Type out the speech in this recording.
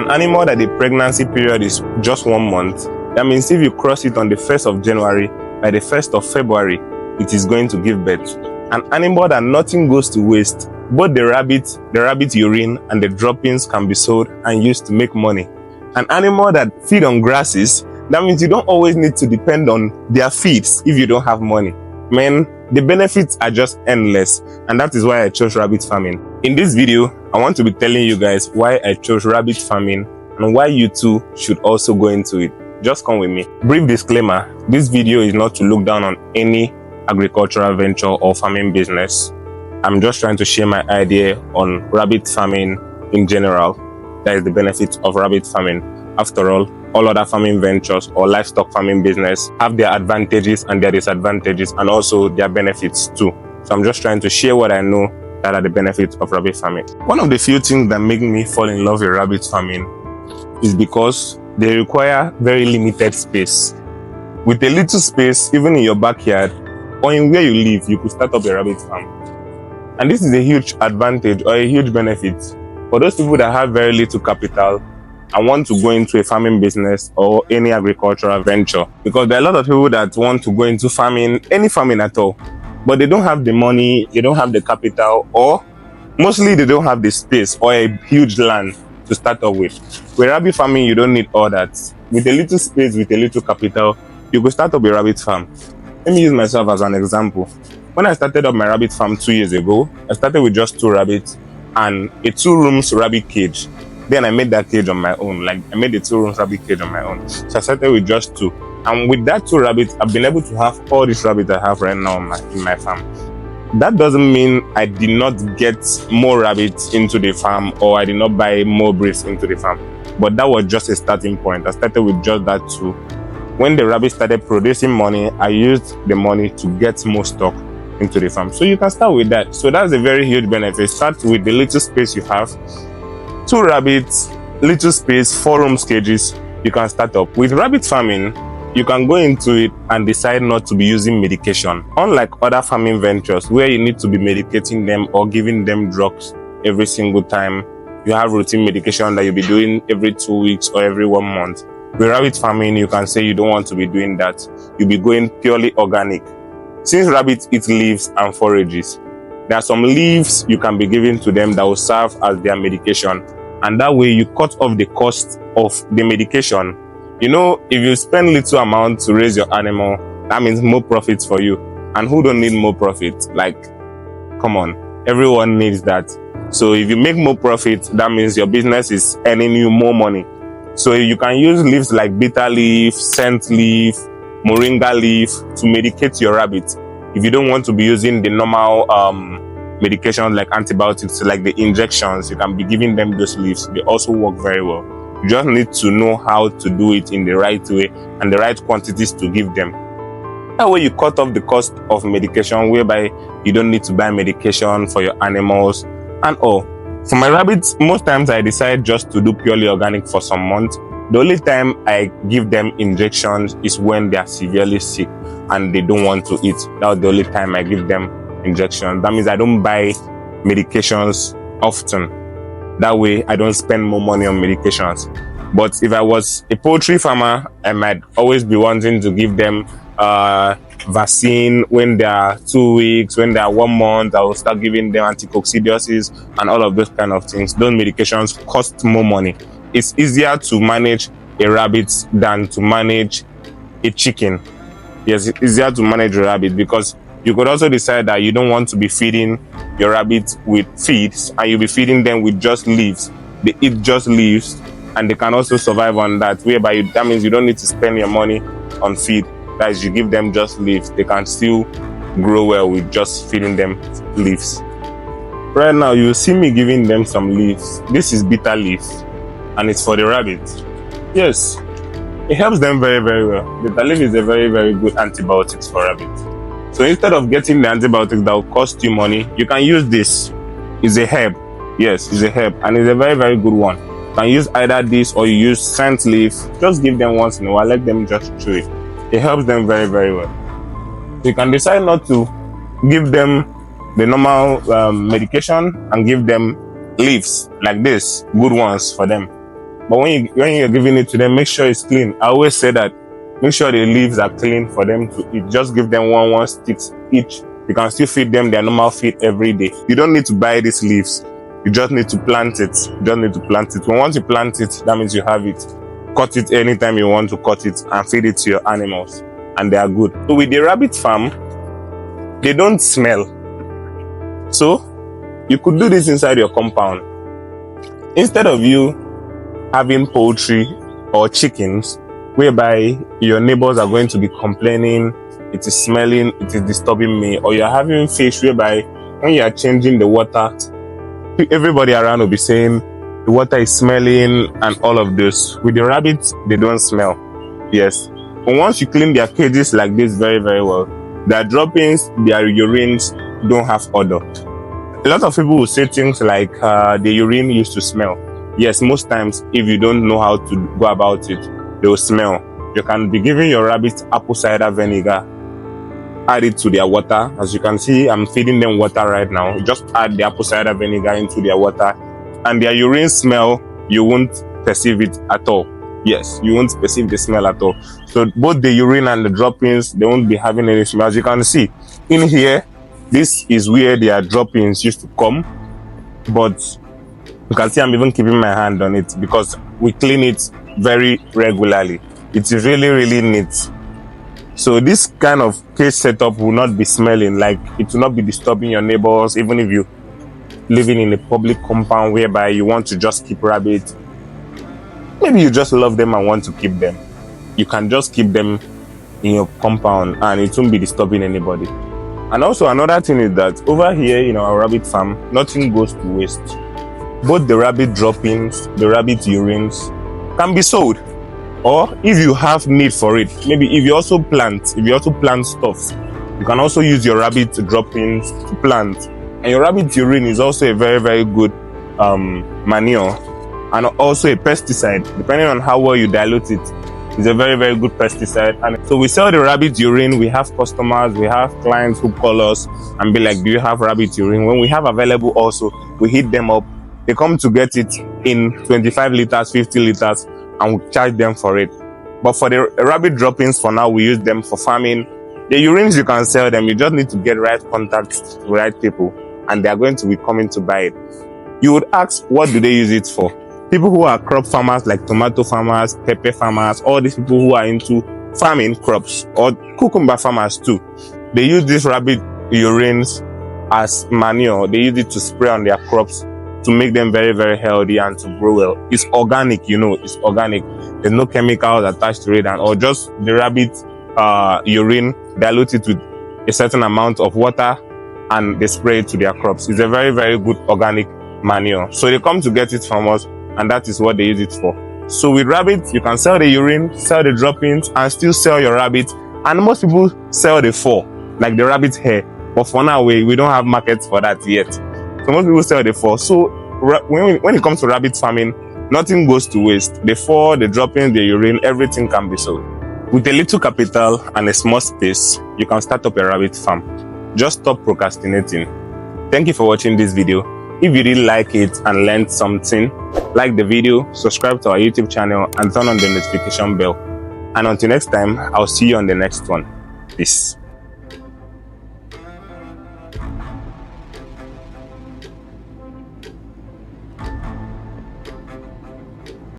an animal that the pregnancy period is just 1 month, that means if you cross it on the 1st of January, by the 1st of February, it is going to give birth. An animal that nothing goes to waste. Both the rabbit urine and the droppings can be sold and used to make money. An animal that feed on grasses, that means you don't always need to depend on their feeds if you don't have money. Man, the benefits are just endless, and that is why I chose rabbit farming. In this video, I want to be telling you guys why I chose rabbit farming and why you too should also go into it. Just come with me. Brief disclaimer, this video is not to look down on any agricultural venture or farming business. I'm just trying to share my idea on rabbit farming in general. That is the benefits of rabbit farming. After all other farming ventures or livestock farming business have their advantages and their disadvantages and also their benefits too. So I'm just trying to share what I know that are the benefits of rabbit farming. One of the few things that make me fall in love with rabbit farming is because they require very limited space. With a little space, even in your backyard or in where you live, you could start up a rabbit farm. And this is a huge advantage or a huge benefit for those people that have very little capital and want to go into a farming business or any agricultural venture. Because there are a lot of people that want to go into farming, any farming at all, but they don't have the money, they don't have the capital, or mostly they don't have the space or a huge land to start up with. With rabbit farming, you don't need all that. With a little space, with a little capital, you could start up a rabbit farm. Let me use myself as an example. When I started up my rabbit farm 2 years ago, I started with just 2 rabbits and a 2-room rabbit cage. Then I made that cage on my own. Like I made a 2-room rabbit cage on my own. So I started with just 2. And with that 2 rabbits, I've been able to have all these rabbits I have right now in my farm. That doesn't mean I did not get more rabbits into the farm or I did not buy more breeds into the farm. But that was just a starting point. I started with just that 2. When the rabbits started producing money, I used the money to get more stock into the farm. So you can start with that. So that's a very huge benefit. Start with the little space you have. 2 rabbits, little space, 4-room cages, you can start up. With rabbit farming, you can go into it and decide not to be using medication. Unlike other farming ventures where you need to be medicating them or giving them drugs every single time, you have routine medication that you'll be doing every 2 weeks or every 1 month. With rabbit farming, you can say you don't want to be doing that. You'll be going purely organic. Since rabbits eat leaves and forages, there are some leaves you can be giving to them that will serve as their medication. And that way you cut off the cost of the medication. You know, if you spend little amount to raise your animal, that means more profits for you. And who don't need more profit? Like, come on, everyone needs that. So if you make more profit, that means your business is earning you more money. So you can use leaves like bitter leaf, scent leaf, moringa leaf to medicate your rabbit. If you don't want to be using the normal medications like antibiotics, like the injections, you can be giving them those leaves. They also work very well. You just need to know how to do it in the right way and the right quantities to give them. That way you cut off the cost of medication, whereby you don't need to buy medication for your animals and all. For my rabbits, most times I decide just to do purely organic for some months. The only time I give them injections is when they are severely sick and they don't want to eat. That's the only time I give them injections. That means I don't buy medications often. That way I don't spend more money on medications. But if I was a poultry farmer, I might always be wanting to give them vaccine when they are 2 weeks, when they are 1 month. I will start giving them anticoccidioses and all of those kind of things. Those medications cost more money. It's easier to manage a rabbit than to manage a chicken. Yes, it's easier to manage a rabbit because you could also decide that you don't want to be feeding your rabbit with feeds and you'll be feeding them with just leaves. They eat just leaves and they can also survive on that, whereby that means you don't need to spend your money on feed. That is, you give them just leaves. They can still grow well with just feeding them leaves. Right now, you see me giving them some leaves. This is bitter leaf and it's for the rabbit. Yes, it helps them very, very well. Bitter leaf is a very, very good antibiotics for rabbits. So instead of getting the antibiotics that will cost you money, you can use this. It's a herb. Yes, it's a herb and it's a very, very good one. You can use either this or you use scent leaf. Just give them once in a while. Let them just chew it. It helps them very, very well. So you can decide not to give them the normal medication and give them leaves like this, good ones for them. But when you're giving it to them, make sure it's clean. I always say that make sure the leaves are clean for them to eat. Just give them one sticks each. You can still feed them their normal feed every day. You don't need to buy these leaves. You just need to plant it. You don't need to plant it. Once you plant it, that means you have it. Cut it anytime you want to cut it and feed it to your animals. And they are good. So with the rabbit farm, they don't smell. So you could do this inside your compound. Instead of you having poultry or chickens, whereby your neighbors are going to be complaining, it is smelling, it is disturbing me, or you're having fish whereby when you are changing the water, everybody around will be saying the water is smelling and all of this. With the rabbits, they don't smell. Yes. But once you clean their cages like this very, very well, their droppings, their urines don't have odor. A lot of people will say things like the urine used to smell. Yes, most times if you don't know how to go about it, they will smell. You can be giving your rabbits apple cider vinegar, add it to their water. As you can see, I'm feeding them water right now. Just add the apple cider vinegar into their water, and their urine smell, you won't perceive it at all. Yes, you won't perceive the smell at all. So both the urine and the droppings, they won't be having any smell. As you can see in here, this is where their droppings used to come, but you can see I'm even keeping my hand on it because we clean it very regularly. It's really, really neat. So this kind of cage setup will not be smelling, like it will not be disturbing your neighbors, even if you living in a public compound whereby you want to just keep rabbits. Maybe you just love them and want to keep them. You can just keep them in your compound and it won't be disturbing anybody. And also another thing is that over here in our rabbit farm, nothing goes to waste. Both the rabbit droppings, the rabbit urines can be sold. Or if you have need for it, maybe if you also plant stuff, you can also use your rabbit droppings to plant. And your rabbit urine is also a very, very good manure and also a pesticide. Depending on how well you dilute it, it's a very, very good pesticide. And so we sell the rabbit urine. We have customers, we have clients who call us and be like, do you have rabbit urine? When we have available also, we hit them up. They come to get it in 25 liters, 50 liters, and we charge them for it. But for the rabbit droppings, for now, we use them for farming. The urines, you can sell them. You just need to get right contacts with right people, and they are going to be coming to buy it. You would ask, what do they use it for? People who are crop farmers, like tomato farmers, pepper farmers, all these people who are into farming crops, or cucumber farmers too, they use these rabbit urines as manure. They use it to spray on their crops to make them very, very healthy and to grow well. It's organic, it's organic. There's no chemicals attached to it, or just the rabbit urine diluted with a certain amount of water and they spray it to their crops. It's a very, very good organic manure. So they come to get it from us, and that is what they use it for. So with rabbits, you can sell the urine, sell the droppings, and still sell your rabbit. And most people sell the fur, like the rabbit hair. But for now, we don't have markets for that yet. So most people sell the fur. So when it comes to rabbit farming, nothing goes to waste. The fur, the droppings, the urine, everything can be sold. With a little capital and a small space, you can start up a rabbit farm. Just stop procrastinating. Thank you for watching this video. If you really like it and learned something, like the video, subscribe to our YouTube channel, and turn on the notification bell. And until next time, I'll see you on the next one. Peace.